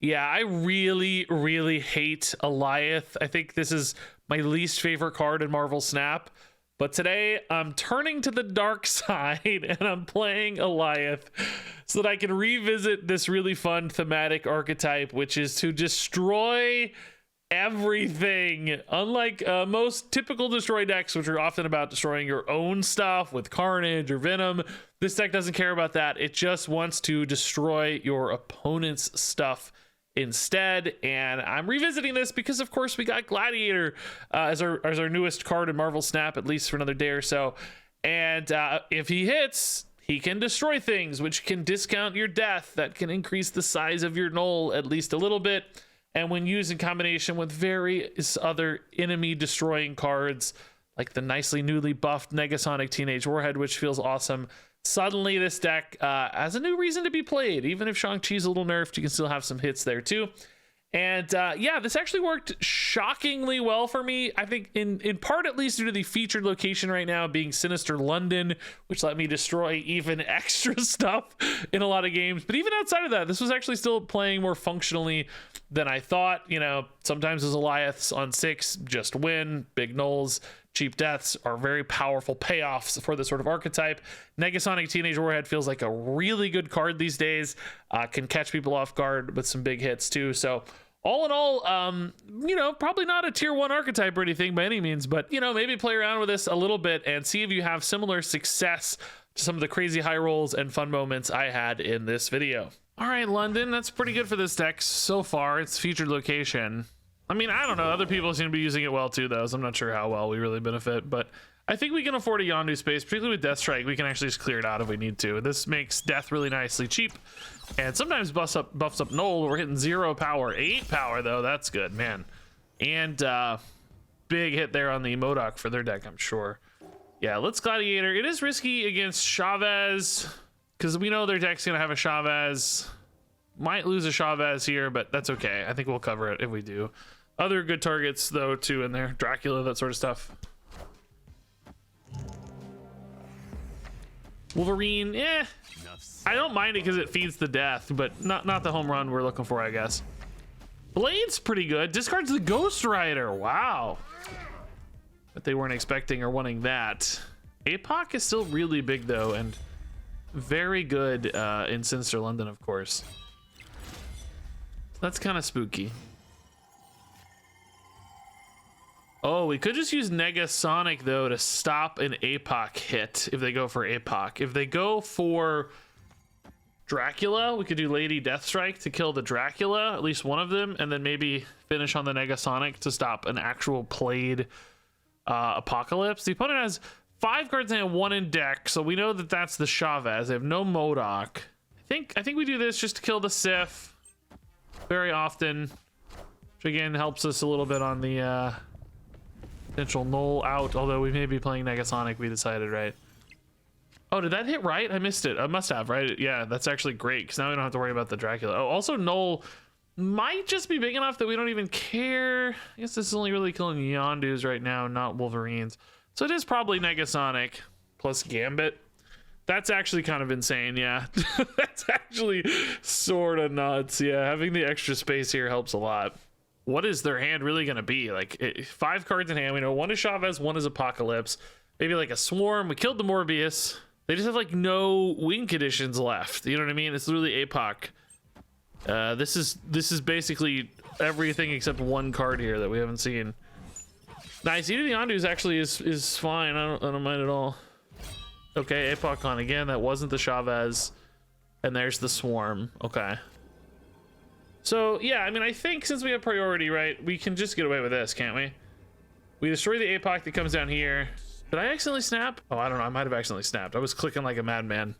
Yeah, I really hate Eliath. I think this is my least favorite card in Marvel Snap. But today I'm turning to the dark side and I'm playing Eliath so that I can revisit this really fun thematic archetype, which is to destroy everything. Unlike most typical destroy decks, which are often about destroying your own stuff with Carnage or Venom, this deck doesn't care about that. It just wants to destroy your opponent's stuff instead. And I'm revisiting this because of course we got Gladiator as our newest card in Marvel Snap, at least for another day or so. And if he hits, he can destroy things, which can discount your death. That can increase the size of your null at least a little bit. And when used in combination with various other enemy destroying cards, like the nicely newly buffed Negasonic Teenage Warhead, which feels awesome, suddenly this deck has a new reason to be played. Even if Shang-Chi's a little nerfed, you can still have some hits there too. And yeah, this actually worked shockingly well for me. I think in part, at least due to the featured location right now being Sinister London, which let me destroy even extra stuff in a lot of games. But even outside of that, this was actually still playing more functionally than I thought. You know, sometimes as Eliaths on 6 just win. Big nulls, cheap deaths are very powerful payoffs for this sort of archetype. Negasonic Teenage Warhead feels like a really good card these days. Can catch people off guard with some big hits too. So all in all, you know, probably not a tier 1 archetype or anything by any means, but you know, maybe play around with this a little bit and see if you have similar success to some of the crazy high rolls and fun moments I had in this video. All right, London, that's pretty good for this deck so far. It's featured location. I mean, I don't know. Other people seem to be using it well too, though, so I'm not sure how well we really benefit. But I think we can afford a Yondu space, particularly with Death Strike. We can actually just clear it out if we need to. This makes Death really nicely cheap, and sometimes buffs up Null. We're hitting 0 power, 8 power though. That's good, man. And big hit there on the Modok for their deck, I'm sure. Yeah, let's Gladiator. It is risky against Chavez because we know their deck's gonna have a Chavez. Might lose a Chavez here, but that's okay. I think we'll cover it if we do. Other good targets, though, too, in there. Dracula, that sort of stuff. Wolverine, eh. I don't mind it because it feeds the death, but not the home run we're looking for, I guess. Blade's pretty good. Discards the Ghost Rider. Wow. But they weren't expecting or wanting that. APOC is still really big, though, and very good in Sinister London, of course. That's kind of spooky. Oh, we could just use Negasonic, though, to stop an APOC hit if they go for APOC. If they go for Dracula, we could do Lady Deathstrike to kill the Dracula, at least one of them, and then maybe finish on the Negasonic to stop an actual played Apocalypse. The opponent has 5 cards and 1 in deck, so we know that that's the Chavez. They have no Modok. I think we do this just to kill the Sif very often, which again helps us a little bit on the potential null out, although we may be playing Negasonic, we decided, right? Oh, did that hit right? I missed it. I must have, right? Yeah, that's actually great because now we don't have to worry about the Dracula. Oh, also null might just be big enough that we don't even care. I guess this is only really killing Yondus right now, not Wolverines. So it is probably Negasonic plus Gambit. That's actually kind of insane, yeah. That's actually sort of nuts. Yeah, having the extra space here helps a lot. What is their hand really going to be? Like 5 cards in hand. We know 1 is Chavez, 1 is Apocalypse. Maybe like a Swarm. We killed the Morbius. They just have like no win conditions left. You know what I mean? It's literally APOC. This is basically everything except 1 card here that we haven't seen. Nice. Eating the Yondus actually is fine. I don't mind at all. Okay, APOC on again. That wasn't the Chavez. And there's the Swarm. Okay. So, yeah, I mean, I think since we have priority, right, we can just get away with this, can't we? We destroy the APOC that comes down here. Did I accidentally snap? Oh, I don't know. I might have accidentally snapped. I was clicking like a madman.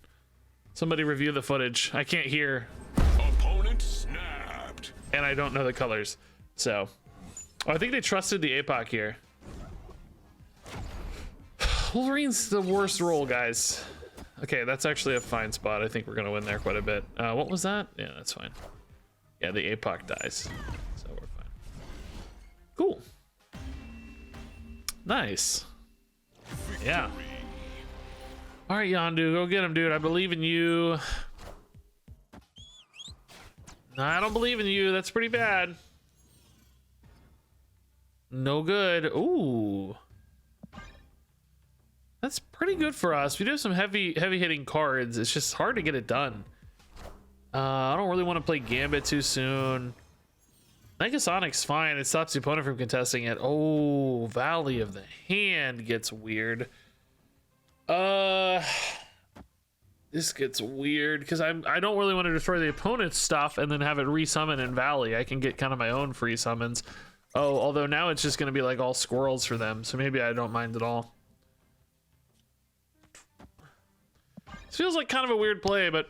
Somebody review the footage. I can't hear. Opponent snapped. And I don't know the colors. So, oh, I think they trusted the APOC here. Wolverine's the worst roll, guys. Okay, that's actually a fine spot. I think we're going to win there quite a bit. What was that? Yeah, that's fine. Yeah, the APOC dies. So we're fine. Cool. Nice. Yeah. All right, Yondu, go get him, dude. I believe in you. I don't believe in you. That's pretty bad. No good. Ooh. That's pretty good for us. We do have some heavy hitting cards. It's just hard to get it done. I don't really want to play Gambit too soon. Negasonic's fine. It stops the opponent from contesting it. Oh, Valley of the Hand gets weird. This gets weird because I don't really want to destroy the opponent's stuff and then have it resummon in Valley. I can get kind of my own free summons. Oh, although now it's just going to be like all squirrels for them, so maybe I don't mind at all. This feels like kind of a weird play, but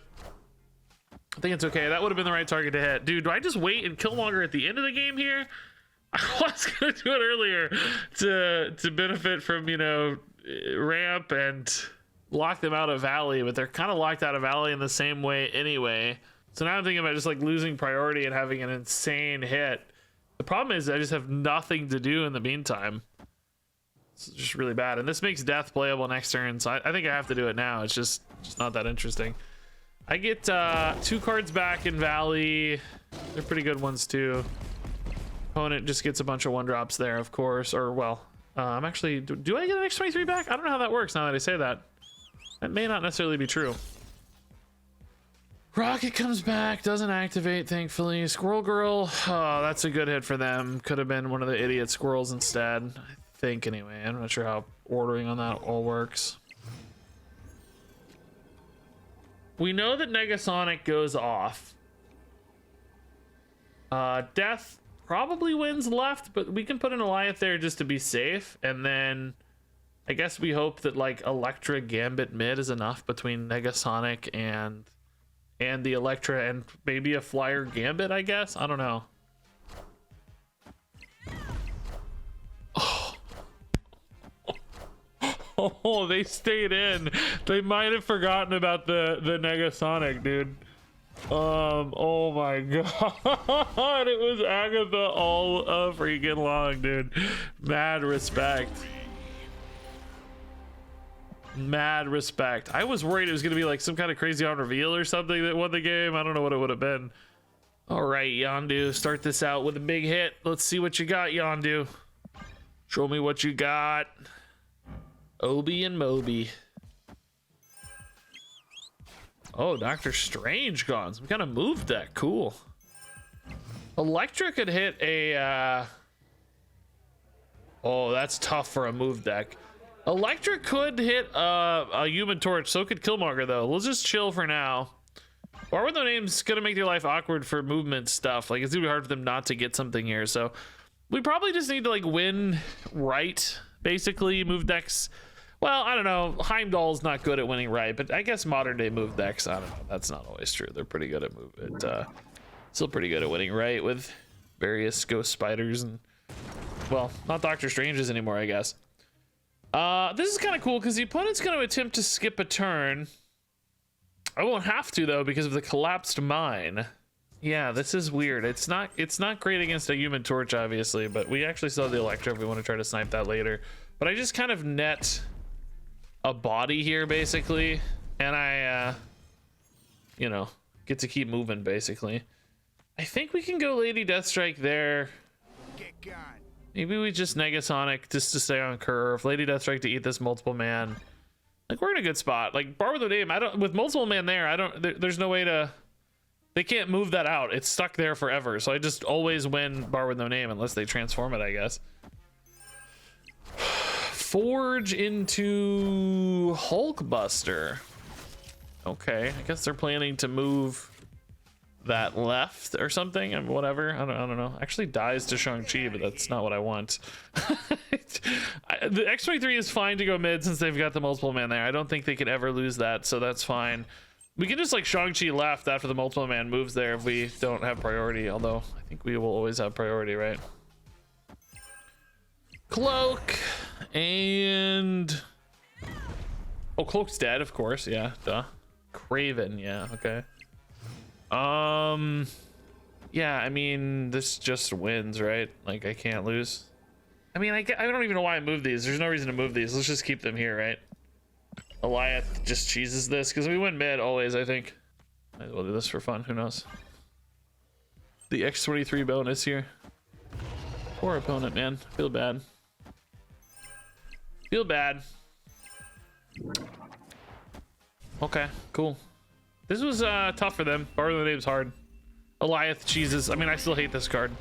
I think it's okay. That would have been the right target to hit. Dude, do I just wait and Killmonger at the end of the game here? I was going to do it earlier to benefit from, you know, ramp and lock them out of Valley, but they're kind of locked out of Valley in the same way anyway. So now I'm thinking about just like losing priority and having an insane hit. The problem is I just have nothing to do in the meantime. It's just really bad. And this makes death playable next turn, so I think I have to do it now. It's just not that interesting. I get 2 cards back in Valley. They're pretty good ones too. Opponent just gets a bunch of 1-drops there, of course. Or, well, I'm actually... Do I get an X-23 back? I don't know how that works now that I say that. That may not necessarily be true. Rocket comes back, doesn't activate, thankfully. Squirrel Girl, oh, that's a good hit for them. Could have been one of the idiot squirrels instead. I think, anyway. I'm not sure how ordering on that all works. We know that Negasonic goes off. Death probably wins left, but we can put an Alliance there just to be safe. And then I guess we hope that like Electra Gambit mid is enough between Negasonic and the Electra and maybe a Flyer Gambit, I guess. I don't know. Oh, they stayed in. They might have forgotten about the Negasonic, dude. Oh my god. It was Agatha all freaking long, dude. Mad respect. Mad respect. I was worried it was gonna be like some kind of crazy on reveal or something that won the game. I don't know what it would have been. All right, Yondu, start this out with a big hit. Let's see what you got, Yondu. Show me what you got. Obi and Moby. Oh, Doctor Strange gone. Some kind of move deck. Cool. Electra could hit a... Oh, that's tough for a move deck. Electra could hit a Human Torch. So could Killmonger, though. We'll just chill for now. Bar with no name's gonna make their life awkward for movement stuff. Like, it's gonna be hard for them not to get something here. So we probably just need to, like, win right, basically. Move decks... Well, I don't know. Heimdall's not good at winning right, but I guess modern day move decks, I don't know. That's not always true. They're pretty good at still pretty good at winning right with various ghost spiders and, well, not Doctor Strange's anymore, I guess. This is kind of cool because the opponent's going to attempt to skip a turn. I won't have to though because of the collapsed mine. Yeah, this is weird. It's not great against a Human Torch, obviously, but we actually still have the Electra if we want to try to snipe that later. But I just kind of net a body here basically, and I you know, get to keep moving basically. I think we can go Lady Deathstrike there. Maybe we just Negasonic just to stay on curve. Lady Deathstrike to eat this multiple man. Like, we're in a good spot. Like, Bar with no name, with multiple man there, there's no way to... They can't move that out. It's stuck there forever. So I just always win Bar with no name unless they transform it, I guess. Forge into Hulkbuster. Okay, I guess they're planning to move that left or something. I mean, whatever. I don't know. Actually dies to Shang-Chi, but that's not what I want. The X-23 is fine to go mid since they've got the multiple man there. I don't think they could ever lose that, so that's fine. We can just like Shang-Chi left after the multiple man moves there if we don't have priority, although I think we will always have priority, right? Cloak and... Oh, Cloak's dead, of course. Yeah, duh. Craven, yeah, okay. Yeah, I mean, this just wins, right? Like, I can't lose. I mean, I don't even know why I moved these. There's no reason to move these. Let's just keep them here, right? Goliath just cheeses this because we win mid always, I think. Might as well do this for fun. Who knows? the X23 bonus here. Poor opponent, man. Feel bad. Feel bad. Okay, cool. This was tough for them. Borrow the name's hard. Goliath cheeses. I mean, I still hate this card.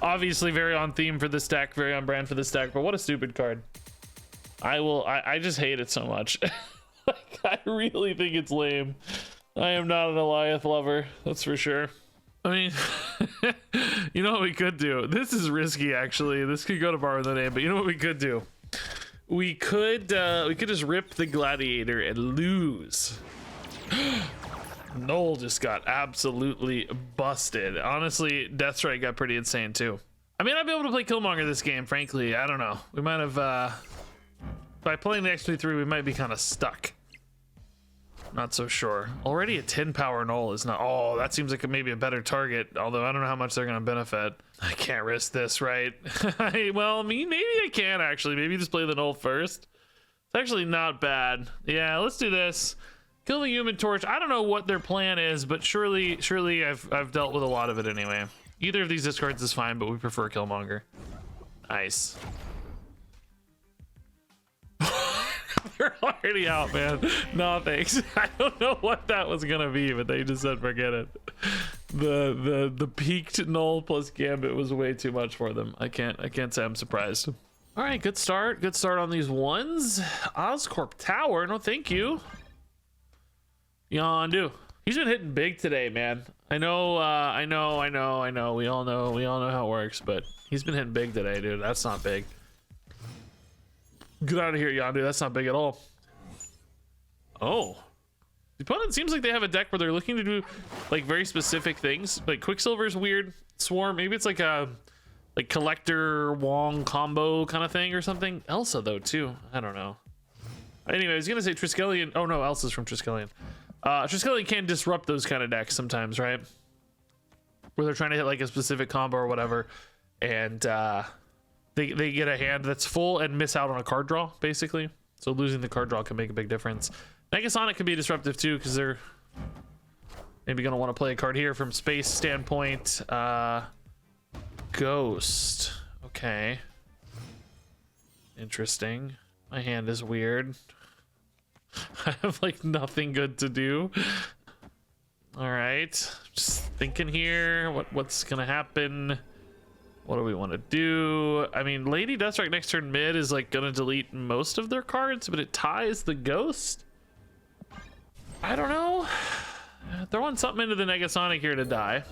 Obviously very on theme for this deck, very on brand for this deck, but what a stupid card. I just hate it so much. Like, I really think it's lame. I am not an Goliath lover, that's for sure. I mean, you know what we could do? This is risky, actually. This could go to borrow the name, but you know what we could do? We could just rip the Gladiator and lose. Noel just got absolutely busted. Honestly, Death Strike got pretty insane too. I may not be able to play Killmonger this game, frankly. I don't know. We might have, by playing the X23, we might be kind of stuck. Not so sure. Already a 10 power Noel is not. Oh, that seems like maybe a better target. Although I don't know how much they're going to benefit. I can't risk this, right? Well, maybe I can actually. Maybe just play the Noel first. It's actually not bad. Yeah, let's do this. Kill the Human Torch. I don't know what their plan is, but surely I've dealt with a lot of it anyway. Either of these discards is fine, but we prefer Killmonger. Nice. They're already out, man. No thanks. I don't know what that was gonna be, but they just said forget it. The peaked Null plus Gambit was way too much for them. I can't say I'm surprised. All right, good start. Good start on these ones. Oscorp Tower. No, thank you. Yondu. He's been hitting big today, man. I know. We all know how it works, but he's been hitting big today, dude. That's not big. Get out of here, Yondu. That's not big at all. Oh. The opponent seems like they have a deck where they're looking to do like very specific things. Like Quicksilver's weird. Swarm. Maybe it's like a Collector Wong combo kind of thing or something. Elsa though too. I don't know. Anyway, I was gonna say Triskelion. Oh no, Elsa's from Triskelion. Triskelion can disrupt those kind of decks sometimes, right? Where they're trying to hit like a specific combo or whatever, and they get a hand that's full and miss out on a card draw, basically. So losing the card draw can make a big difference. Negasonic can be disruptive too, because they're maybe gonna want to play a card here from space standpoint. Ghost. Okay. Interesting. My hand is weird. I have like nothing good to do. All right, just thinking here. What's gonna happen? What do we want to do? I mean, Lady Deathstrike next turn mid is like gonna delete most of their cards, but it ties the Ghost. I don't know. Throwing something into the Negasonic here to die.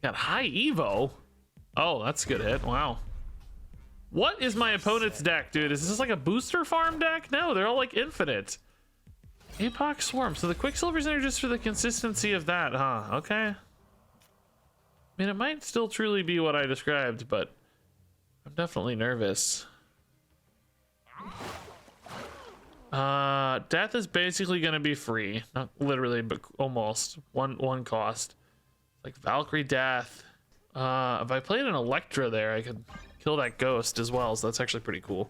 Got high Evo. Oh, that's a good hit. Wow. What is my opponent's deck, dude? Is this like a booster farm deck? No, they're all like infinite. Apoc Swarm. So the Quicksilver's in there just for the consistency of that, huh? Okay. I mean, it might still truly be what I described, but I'm definitely nervous. Death is basically gonna be free. Not literally, but almost. One cost. Like Valkyrie Death. If I played an Electra there, I could kill that Ghost as well, so that's actually pretty cool.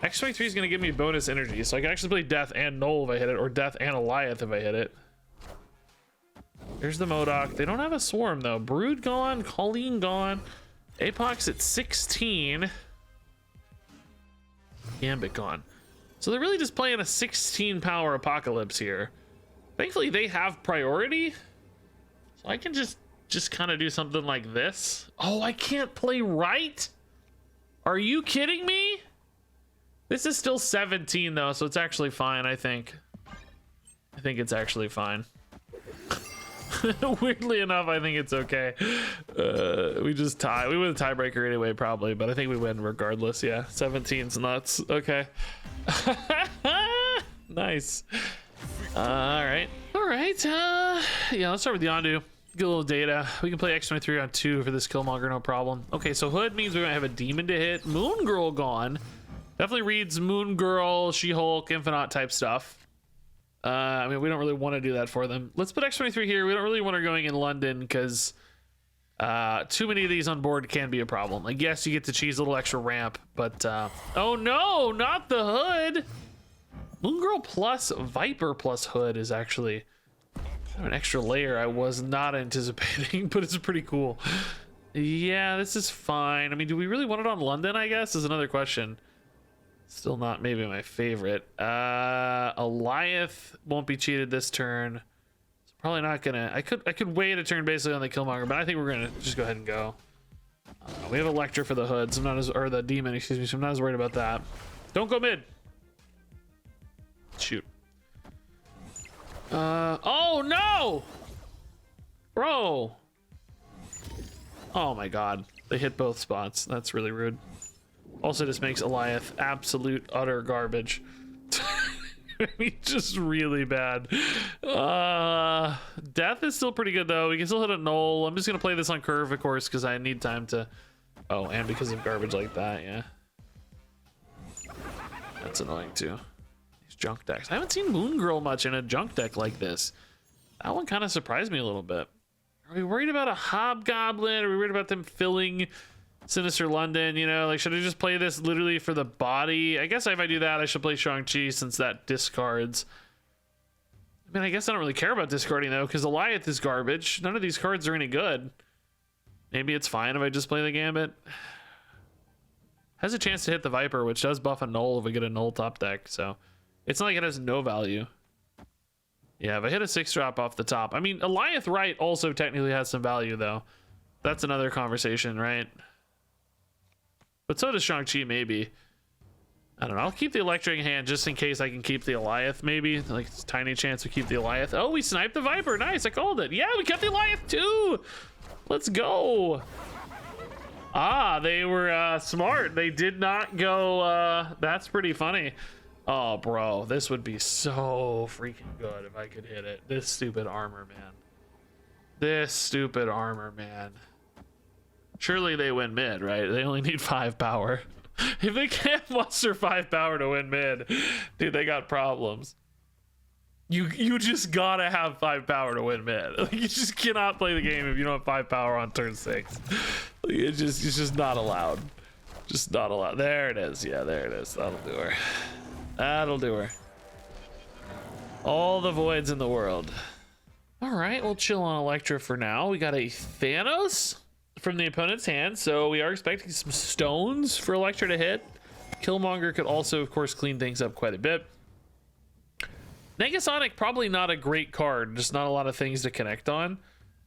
X23 is going to give me bonus energy, so I can actually play Death and Null if I hit it, or Death and Goliath if I hit it. Here's the MODOK. They don't have a Swarm, though. Brood gone, Colleen gone. Apoc's at 16. Gambit gone. So they're really just playing a 16 power Apocalypse here. Thankfully, they have priority, so I can just kind of do something like this. Oh, I can't play right? Are you kidding me? This is still 17 though, so it's actually fine, I think. I think it's actually fine. Weirdly enough, I think it's okay. We just tie. We win a tiebreaker anyway, probably, but I think we win regardless. Yeah, 17's nuts. Okay. Nice. All right. Yeah, let's start with the Yondu. Get a little data. We can play X23 on 2 for this Killmonger, no problem. Okay, so Hood means we're gonna have a demon to hit. Moon Girl gone. Definitely reads Moon Girl, She-Hulk, Infinite type stuff. I mean, we don't really want to do that for them. Let's put X23 here. We don't really want her going in London because too many of these on board can be a problem. Like, yes, you get to cheese a little extra ramp, but oh no, not the Hood. Moon Girl plus Viper plus Hood is actually An extra layer I was not anticipating, but it's pretty cool. Yeah, this is fine. I mean, do we really want it on London, I guess, is another question. Still not maybe my favorite. Goliath won't be cheated this turn. So probably not gonna. I could wait a turn basically on the Killmonger, but I think we're gonna just go ahead and go. We have Electra for the hood, so I'm not as, or the demon, excuse me, so I'm not as worried about that. Don't go mid. Shoot. Oh no! Bro! Oh my god. They hit both spots. That's really rude. Also just makes Goliath absolute utter garbage. I mean, just really bad. Death is still pretty good though. We can still hit a null. I'm just gonna play this on curve, of course, because I need time to... Oh, and because of garbage like that, yeah. That's annoying too. These junk decks. I haven't seen Moon Girl much in a junk deck like this. That one kind of surprised me a little bit. Are we worried about a Hobgoblin? Are we worried about them filling Sinister London? You know, like, should I just play this literally for the body? I guess if I do that, I should play Shang-Chi since that discards. I mean, I guess I don't really care about discarding though, because Goliath is garbage. None of these cards are any good. Maybe it's fine if I just play the Gambit. Has a chance to hit the Viper, which does buff a null if we get a null top deck, so it's not like it has no value. Yeah, if I hit a 6-drop off the top. I mean, Goliath Right also technically has some value, though. That's another conversation, right? But so does Shang-Chi, maybe. I don't know. I'll keep the Electric hand just in case I can keep the Goliath, maybe. Like, it's a tiny chance we keep the Goliath. Oh, we sniped the Viper. Nice, I called it. Yeah, we kept the Goliath, too. Let's go. Ah, they were smart. They did not go... that's pretty funny. Oh, bro, this would be so freaking good if I could hit it. This stupid armor, man. This stupid armor, man. Surely they win mid, right? They only need 5 power. If they can't muster 5 power to win mid, dude, they got problems. You just gotta have 5 power to win mid. Like, you just cannot play the game if you don't have 5 power on turn 6. Like, it's just not allowed. Just not allowed. There it is. Yeah, there it is. That'll do her. That'll do her. All the voids in the world. All right, we'll chill on Electra for now. We got a Thanos from the opponent's hand, so we are expecting some stones for Electra to hit. Killmonger could also, of course, clean things up quite a bit. Negasonic, probably not a great card, just not a lot of things to connect on.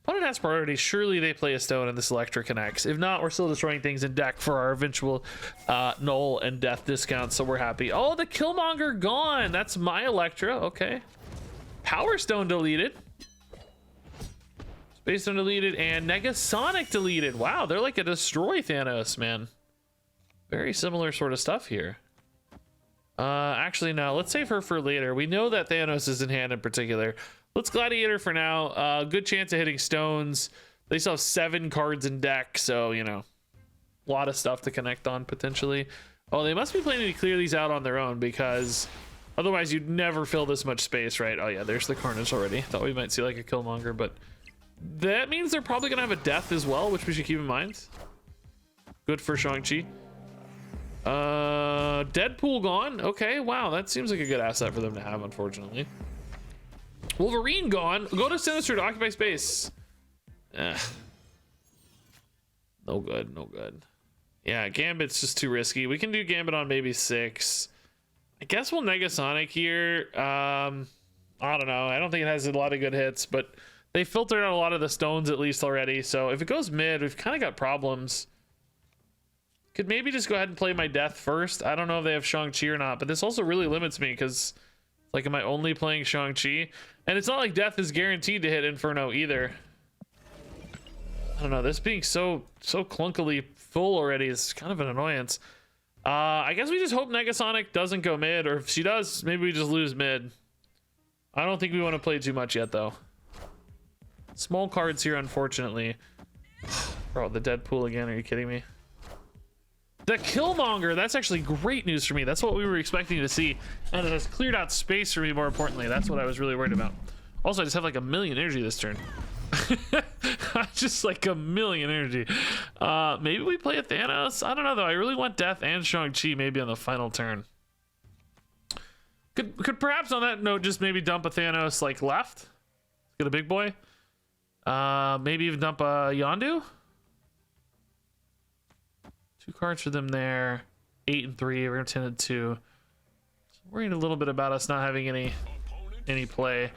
Opponent has priority. Surely they play a stone and this Electra connects. If not, we're still destroying things in deck for our eventual null and death discounts, so we're happy. Oh, the Killmonger gone. That's my Electra. Okay. Power Stone deleted. Space Stone deleted and Negasonic deleted. Wow, they're like a destroy Thanos, man. Very similar sort of stuff here. Actually, no, let's save her for later. We know that Thanos is in hand in particular. Let's Gladiator for now. Good chance of hitting stones. They still have 7 cards in deck, so, you know, a lot of stuff to connect on potentially. Oh, they must be planning to clear these out on their own because otherwise you'd never fill this much space, right? Oh yeah, there's the Carnage already. Thought we might see like a Killmonger, but that means they're probably gonna have a death as well, which we should keep in mind. Good for Shang-Chi. Deadpool gone. Okay, wow, that seems like a good asset for them to have, unfortunately. Wolverine gone. Go to Sinister to occupy space. No good, no good. Yeah, Gambit's just too risky. We can do Gambit on maybe 6. I guess we'll Negasonic here. I don't know. I don't think it has a lot of good hits, but they filtered out a lot of the stones at least already. So if it goes mid, we've kind of got problems. Could maybe just go ahead and play my death first. I don't know if they have Shang-Chi or not, but this also really limits me because, like, am I only playing Shang-Chi? And it's not like death is guaranteed to hit Inferno either. I don't know. This being so clunkily full already is kind of an annoyance. I guess we just hope Negasonic doesn't go mid, or if she does, maybe we just lose mid. I don't think we want to play too much yet, though. Small cards here, unfortunately. Bro, the Deadpool again. Are you kidding me? The Killmonger, that's actually great news for me. That's what we were expecting to see. And it has cleared out space for me, more importantly. That's what I was really worried about. Also, I just have like 1,000,000 energy this turn. Just like 1,000,000 energy. Maybe we play a Thanos? I don't know, though. I really want Death and Shang-Chi maybe on the final turn. Could perhaps on that note just maybe dump a Thanos like left? Get a big boy. Maybe even dump a Yondu. 2 cards for them there. 8 and 3. We're gonna 10 and 2. So worried a little bit about us not having any play.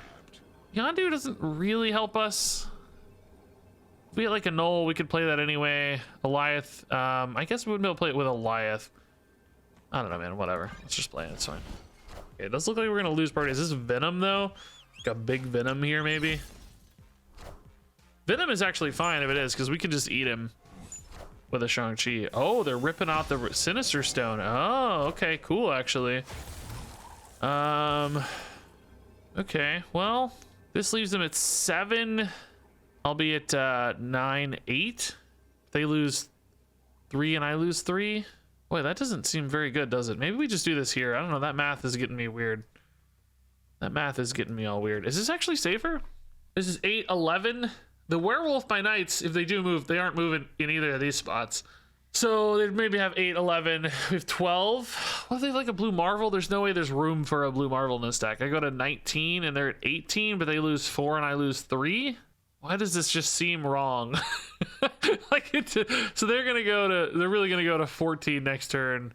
Yondu doesn't really help us. If we get like a null, we could play that anyway. Goliath. I guess we wouldn't be able to play it with a Goliath. I don't know, man. Whatever. Let's just play it. It's fine. Okay, it does look like we're gonna lose party. Is this Venom though? Like a big Venom here, maybe. Venom is actually fine if it is, because we could just eat him with a Shang-Chi. Oh, they're ripping out the Sinister Stone. Oh, okay, cool, actually. Okay, well, this leaves them at 7. I'll be at 9, 8. They lose 3 and I lose 3. Boy, that doesn't seem very good, does it? Maybe we just do this here. I don't know, that math is getting me weird. That math is getting me all weird. Is this actually safer? This is 8, 11. The werewolf by nights, if they do move, they aren't moving in either of these spots. So they'd maybe have 8, 11. We have 12. What if they have like a blue Marvel? There's no way there's room for a blue Marvel in this deck. I go to 19 and they're at 18, but they lose 4 and I lose 3. Why does this just seem wrong? So they're really gonna go to 14 next turn.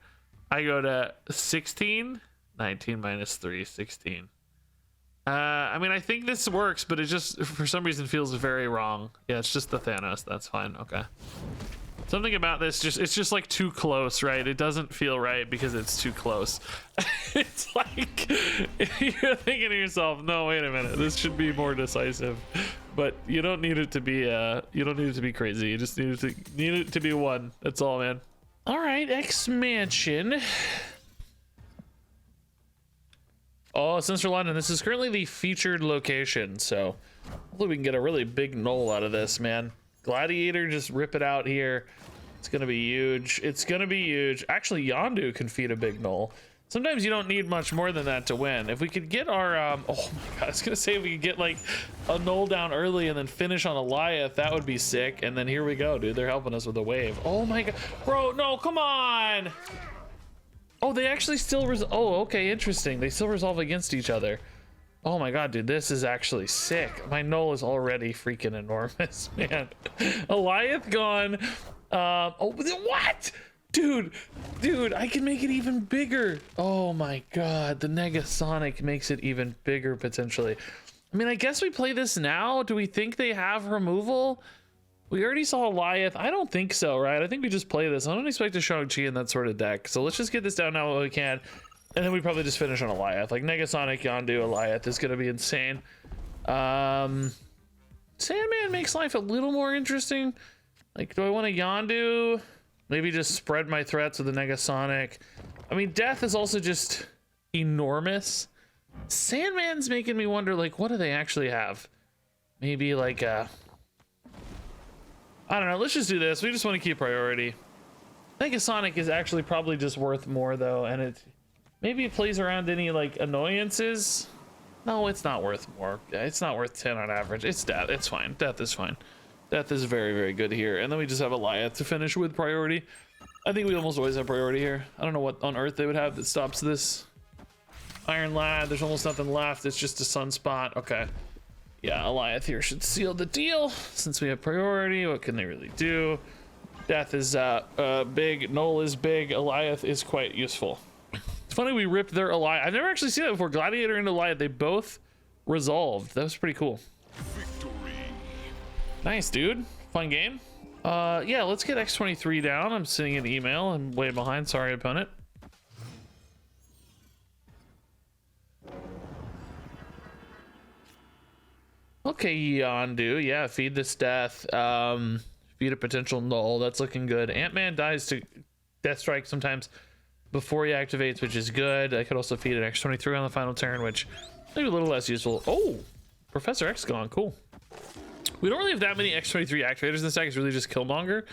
I go to 16. 19 minus 3, 16. I mean, I think this works, but it just for some reason feels very wrong. Yeah, it's just the Thanos. That's fine. Okay. Something about this it's just like too close, right? It doesn't feel right because it's too close. It's like you're thinking to yourself, no, wait a minute, this should be more decisive. But you don't need it to be crazy. You just need it to be 1. That's all, man. All right, expansion. Oh, Sinister London. This is currently the featured location, so hopefully we can get a really big null out of this, man. Gladiator, just rip it out here. It's gonna be huge. It's gonna be huge. Actually, Yondu can feed a big null. Sometimes you don't need much more than that to win. If we could get our, oh my god, I was gonna say if we could get like a null down early and then finish on Goliath, that would be sick. And then here we go, dude. They're helping us with a wave. Oh my god, bro, no, come on. Oh, they actually still oh, okay, interesting. They still resolve against each other. Oh my god, dude, this is actually sick. My null is already freaking enormous, man. Goliath gone. Oh, what? Dude, I can make it even bigger. Oh my god, the Negasonic makes it even bigger potentially. I mean, I guess we play this now. Do we think they have removal? We already saw Goliath. I don't think so, right? I think we just play this. I don't expect a Shang-Chi in that sort of deck. So let's just get this down now while we can. And then we probably just finish on Goliath. Like Negasonic, Yondu, Goliath is going to be insane. Sandman makes life a little more interesting. Like, do I want a Yondu? Maybe just spread my threats with the Negasonic. I mean, Death is also just enormous. Sandman's making me wonder, like, what do they actually have? Maybe like a... I don't know. Let's just do this. We just want to keep priority. Negasonic is actually probably just worth more, though, and it... Maybe it plays around any, like, annoyances. No, it's not worth more. It's not worth 10 on average. It's Death. It's fine. Death is fine. Death is very, very good here. And then we just have Goliath to finish with priority. I think we almost always have priority here. I don't know what on earth they would have that stops this. Iron Lad. There's almost nothing left. It's just a sunspot. Okay. Yeah, Goliath here should seal the deal. Since we have priority, what can they really do? Death is big. Null is big. Goliath is quite useful. It's funny we ripped their Goliath. I've never actually seen that before. Gladiator and Goliath, they both resolved. That was pretty cool. Victory. Nice, dude. Fun game. Yeah, let's get X23 down. I'm sending an email. I'm way behind. Sorry, opponent. Okay, Yondu. Yeah, feed this Death. Feed a potential null. That's looking good. Ant-Man dies to Death Strike sometimes before he activates, which is good. I could also feed an X23 on the final turn, which maybe a little less useful. Oh, Professor X gone. Cool. We don't really have that many X23 activators in this deck. It's really just Killmonger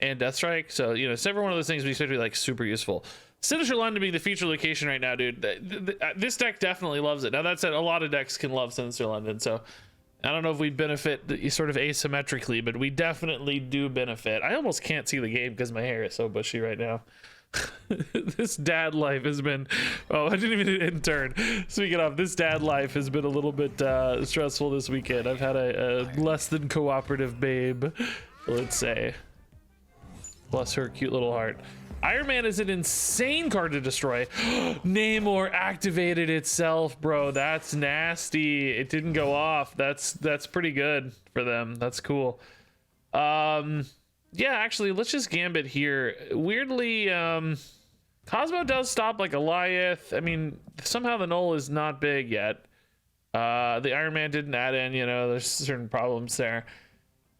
and Death Strike. So, you know, it's never one of those things we expect to be like super useful. Sinister London being the feature location right now, dude. This deck definitely loves it. Now, that said, a lot of decks can love Sinister London. So I don't know if we benefit sort of asymmetrically, but we definitely do benefit. I almost can't see the game because my hair is so bushy right now. This dad life has been, oh, I didn't even hit turn. Speaking of, this dad life has been a little bit stressful this weekend. I've had a less than cooperative babe, let's say. Bless her cute little heart. Iron Man is an insane card to destroy. Namor activated itself, bro. That's nasty. It didn't go off. That's pretty good for them. That's cool. Yeah, actually, let's just gambit here. Weirdly, Cosmo does stop like Goliath. I mean, somehow the null is not big yet. The Iron Man didn't add in, you know, there's certain problems there.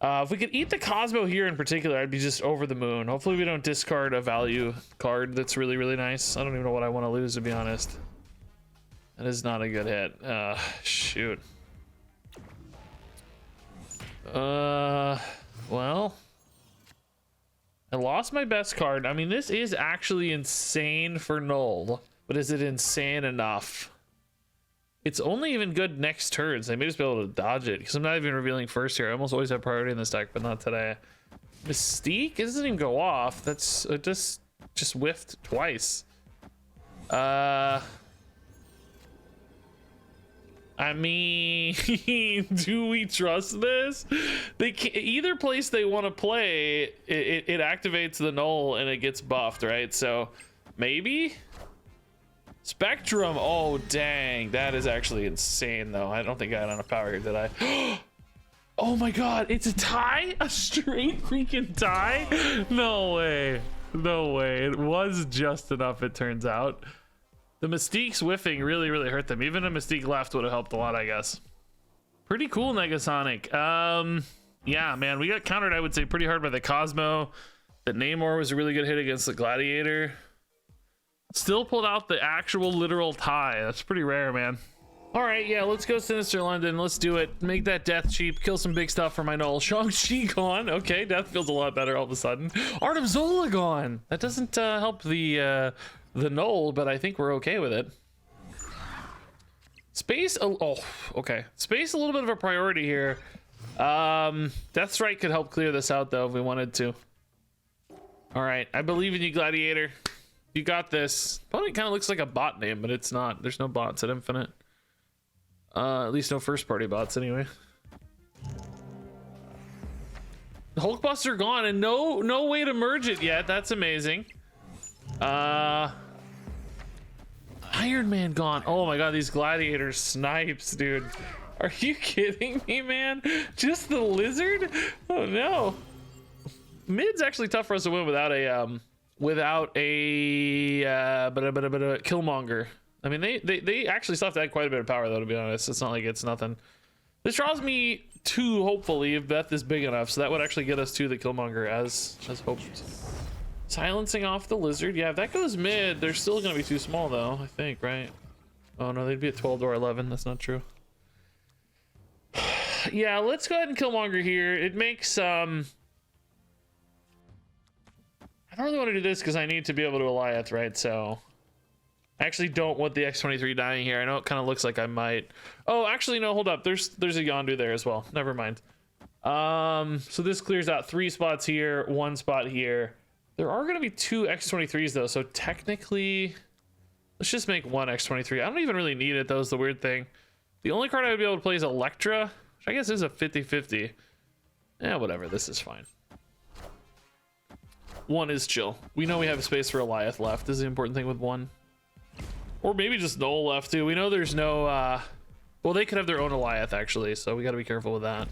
If we could eat the Cosmo here in particular, I'd be just over the moon. Hopefully we don't discard a value card that's really, really nice. I don't even know what I want to lose, to be honest. That is not a good hit. Shoot. Well, I lost my best card. I mean, this is actually insane for null, but is it insane enough? It's only even good next turns. I may just be able to dodge it because I'm not even revealing first here. I almost always have priority in this deck, but not today. Mystique, it doesn't even go off. That's just whiffed twice. I mean, do we trust this? They can't, either place they want to play, it activates the null and it gets buffed, right? So maybe. Spectrum, oh dang, that is actually insane though. I don't think I had enough power here, did I? Oh my god, it's a tie? A straight freaking tie? No way, no way. It was just enough, it turns out. The Mystique's whiffing really, really hurt them. Even a Mystique left would have helped a lot, I guess. Pretty cool, Negasonic. Yeah, man, we got countered, I would say, pretty hard by the Cosmo. That Namor was a really good hit against the Gladiator. Still pulled out the actual literal tie. That's pretty rare, man. All right, yeah, let's go Sinister London. Let's do it. Make that death cheap. Kill some big stuff for my null. Shang-Chi gone. Okay, death feels a lot better all of a sudden. Artem Zola gone. That doesn't help the null, but I think we're okay with it. Space. Oh, okay. Space a little bit of a priority here. Death Strike could help clear this out though if we wanted to. All right, I believe in you, Gladiator. You got this. Opponent kind of looks like a bot name, but it's not. There's no bots at Infinite. At least no first party bots anyway. The Hulkbuster gone and no way to merge it yet. That's amazing. Iron Man gone. Oh my god, these Gladiator snipes, dude. Are you kidding me, man? Just the lizard? Oh no. Mid's actually tough for us to win without a Killmonger. I mean, they actually still have to add quite a bit of power though, to be honest. It's not like it's nothing. This draws me two, hopefully, if Beth is big enough, so that would actually get us to the Killmonger as hoped. Silencing off the lizard. Yeah, if that goes mid, they're still gonna be too small though, I think, right? Oh no, they'd be at 12 or 11. That's not true. Yeah, let's go ahead and Killmonger here. It makes I don't really want to do this because I need to be able to Goliath, right? So I actually don't want the X23 dying here. I know it kind of looks like I might. Oh, actually, no, hold up. There's a Yondu there as well. Never mind. So this clears out 3 spots here, 1 spot here. There are going to be 2 X23s though. So technically, let's just make 1 X23. I don't even really need it though, is the weird thing. The only card I would be able to play is Elektra, which I guess is a 50-50. Yeah, whatever. This is fine. 1 is chill. We know we have space for Goliath left is the important thing with 1. Or maybe just null left too. We know there's no well, they could have their own Goliath actually, so we got to be careful with that.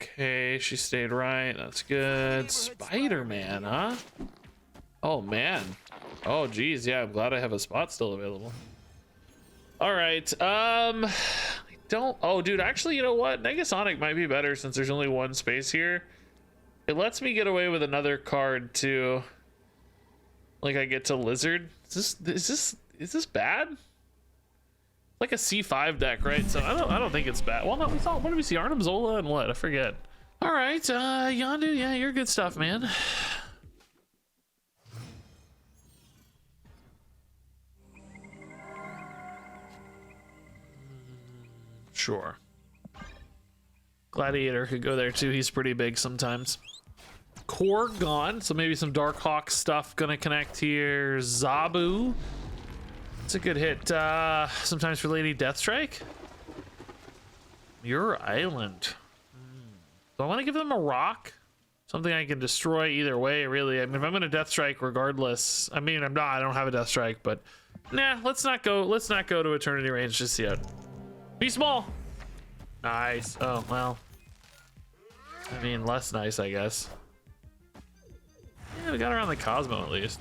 Okay, she stayed right. That's good. Spider-Man, huh? Oh man. Oh geez, yeah, I'm glad I have a spot still available. All right. Oh dude, actually, you know what, Negasonic might be better since there's only 1 space here. It lets me get away with another card too. Like I get to lizard. Is this bad? Like a C5 deck, right? So I don't think it's bad. Well, no, we saw, what did we see? Artem Zola and what? I forget. All right, Yondu, yeah, you're good stuff, man. Sure. Gladiator could go there too. He's pretty big sometimes. Core gone, so maybe some Dark Hawk stuff gonna connect here. Zabu. It's a good hit. Sometimes for Lady Deathstrike. Your Island. Do I want to give them a rock? Something I can destroy either way, really. I mean, if I'm gonna Deathstrike regardless. I mean, I'm not. I don't have a Deathstrike, but nah. Let's not go. Let's not go to Eternity Range just yet. Be small. Nice. Oh well. I mean, less nice, I guess. Yeah, we got around the Cosmo at least.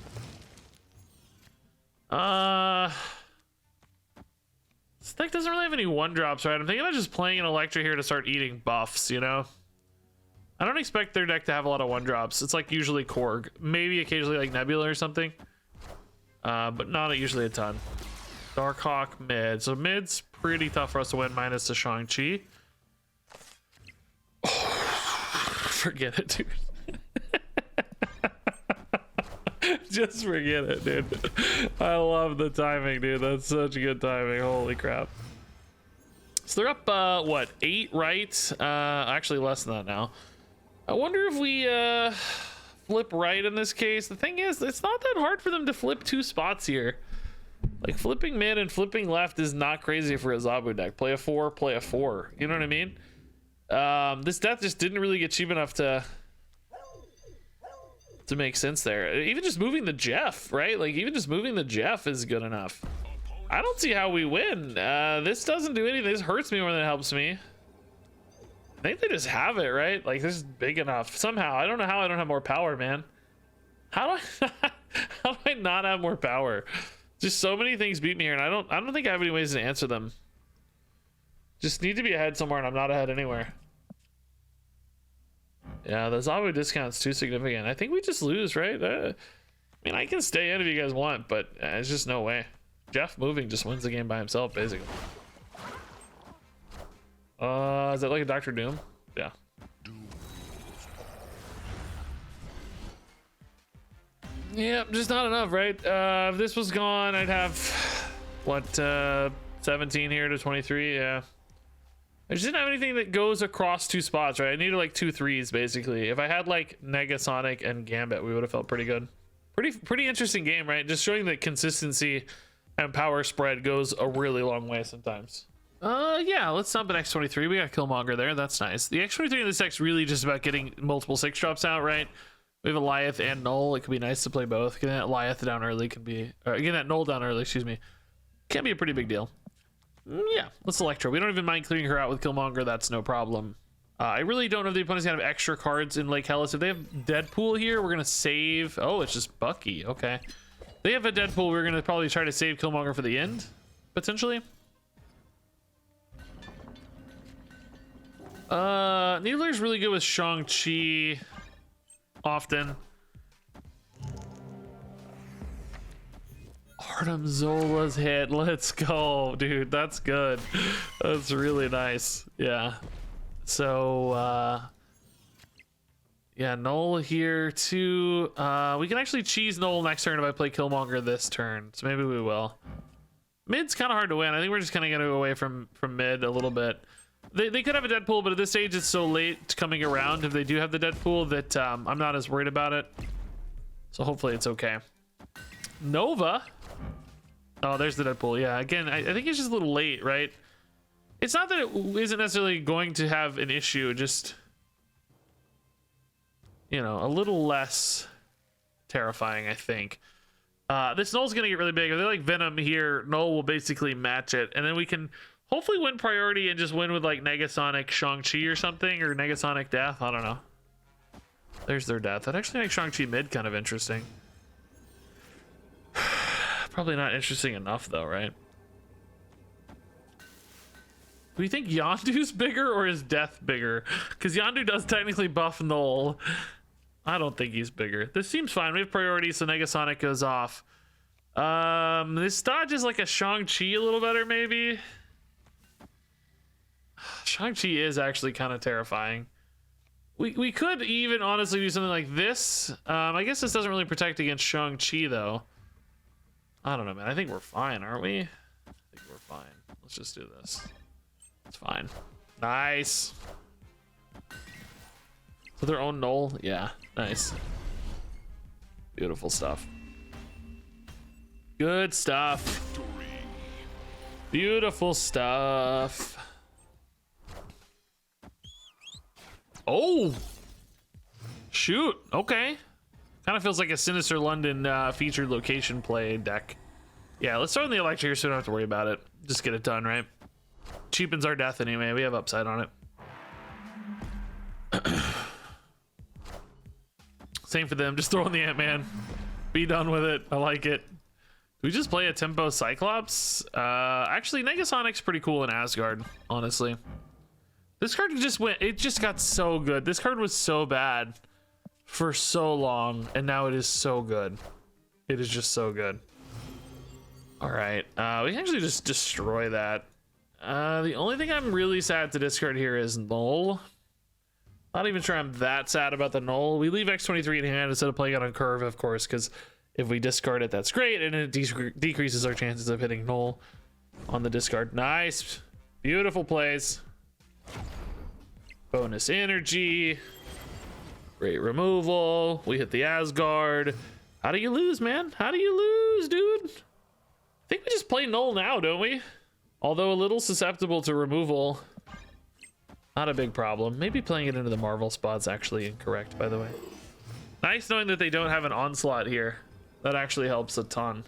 This deck doesn't really have any one drops, right? I'm thinking about just playing an Electra here to start eating buffs, you know? I don't expect their deck to have a lot of one drops. It's like usually Korg, maybe occasionally like Nebula or something, but not usually a ton. Darkhawk mid, so mid's pretty tough for us to win minus the Shang-Chi. Forget it, dude. Just forget it, dude. I love the timing, dude. That's such good timing. Holy crap. So they're up, what, 8, right? Actually less than that now. I wonder if we flip right in this case. The thing is, it's not that hard for them to flip 2 spots here. Like, flipping mid and flipping left is not crazy for a Zabu deck. Play a 4, play a 4. You know what I mean? This death just didn't really get cheap enough to make sense there. Even just moving the Jeff, right? Like, even just moving the Jeff is good enough. I don't see how we win. This doesn't do anything. This hurts me more than it helps me. I think they just have it, right? Like, this is big enough. Somehow. I don't know how I don't have more power, man. How do I not have more power? Just so many things beat me here, and I don't think I have any ways to answer them. Just need to be ahead somewhere, and I'm not ahead anywhere. Yeah, the Zabu discount's too significant. I think we just lose, right? I mean, I can stay in if you guys want, but it's just no way. Jeff moving just wins the game by himself, basically. Is that like a Dr. Doom? Yeah. Yeah, just not enough, right? If this was gone, I'd have, what, 17 here to 23, yeah. I just didn't have anything that goes across 2 spots, right? I needed like 2 3s, basically. If I had like Negasonic and Gambit, we would have felt pretty good. Pretty interesting game, right? Just showing that consistency and power spread goes a really long way sometimes. Yeah, let's dump an X23. We got Killmonger there. That's nice. The X23 in this deck's really just about getting multiple 6 drops out, right? We have a Lyeth and Null. It could be nice to play both. Getting that Lyeth down early can be, or getting that Null down early, excuse me, can be a pretty big deal. Yeah, let's Electro. We don't even mind clearing her out with Killmonger. That's no problem. I really don't know if the opponent's gonna have extra cards in Lake Hellas. If they have Deadpool here, we're gonna save. Oh, it's just Bucky. Okay. They have a Deadpool. We're gonna probably try to save Killmonger for the end, potentially. Needler's really good with Shang-Chi often. Artem Zola's hit. Let's go, dude. That's good. That's really nice. Yeah. So, yeah, Null here too. We can actually cheese Null next turn if I play Killmonger this turn. So maybe we will. Mid's kind of hard to win. I think we're just kind of going to go away from mid a little bit. They could have a Deadpool, but at this stage it's so late coming around if they do have the Deadpool that I'm not as worried about it. So hopefully it's okay. Nova. Oh, there's the Deadpool. Yeah, again, I think it's just a little late, right? It's not that it isn't necessarily going to have an issue, just, you know, a little less terrifying, I think. This Null's going to get really big. If they like Venom here, Null will basically match it. And then we can hopefully win priority and just win with like Negasonic Shang-Chi or something, or Negasonic Death. I don't know. There's their death. That actually makes Shang-Chi mid kind of interesting. Probably not interesting enough though, right? Do you think Yondu's bigger or is Death bigger? Because Yondu does technically buff Null. I don't think he's bigger. This seems fine. We have priority, so Negasonic goes off. This dodge is like a Shang-Chi a little better, maybe. Shang-Chi is actually kind of terrifying. We could even honestly do something like this. I guess this doesn't really protect against Shang-Chi though. I don't know, man. I think we're fine, aren't we? I think we're fine. Let's just do this. It's fine. Nice. For their own null? Yeah, nice. Beautiful stuff. Good stuff. Beautiful stuff. Oh! Shoot, okay. Kind of feels like a Sinister London featured location play deck. Yeah, let's throw in the electric here so we don't have to worry about it. Just get it done, right? Cheapens our death anyway. We have upside on it. Same for them. Just throw in the Ant-Man. Be done with it. I like it. Do we just play a Tempo Cyclops? Actually, Negasonic's pretty cool in Asgard, honestly. This card just went... It just got so good. This card was so bad for so long, and now it is so good. It is just so good. All right, we can actually just destroy that. The only thing I'm really sad to discard here is Null. Not even sure I'm that sad about the Null. We leave X23 in hand instead of playing it on curve, of course, because if we discard it, that's great, and it decreases our chances of hitting Null on the discard. Nice, beautiful plays. Bonus energy. Great removal. We hit the Asgard. How do you lose, man? How do you lose, dude? I think we just play Null now, don't we? Although a little susceptible to removal. Not a big problem. Maybe playing it into the Marvel spot's actually incorrect, by the way. Nice knowing that they don't have an onslaught here. That actually helps a ton.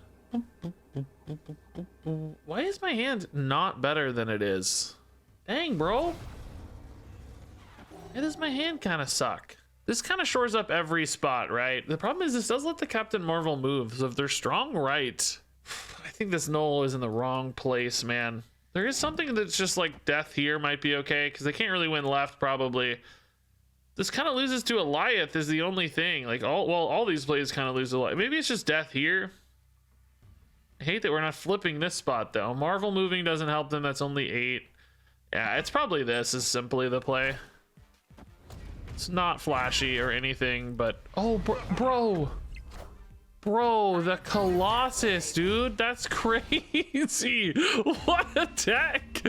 Why is my hand not better than it is? Dang, bro. Why does my hand kind of suck? This kind of shores up every spot, right? The problem is this does let the Captain Marvel move, so if they're strong right... I think this Null is in the wrong place, man. There is something that's just like death here might be okay, because they can't really win left, probably. This kind of loses to Eliath is the only thing. Like, all these plays kind of lose to Eliath. Maybe it's just death here. I hate that we're not flipping this spot, though. Marvel moving doesn't help them. That's only 8. Yeah, it's probably this is simply the play. It's not flashy or anything, but... Oh, bro! Bro, the Colossus, dude. That's crazy. What a tech.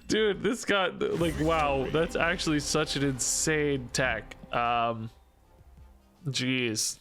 Dude, this got, like, wow. That's actually such an insane tech. Jeez.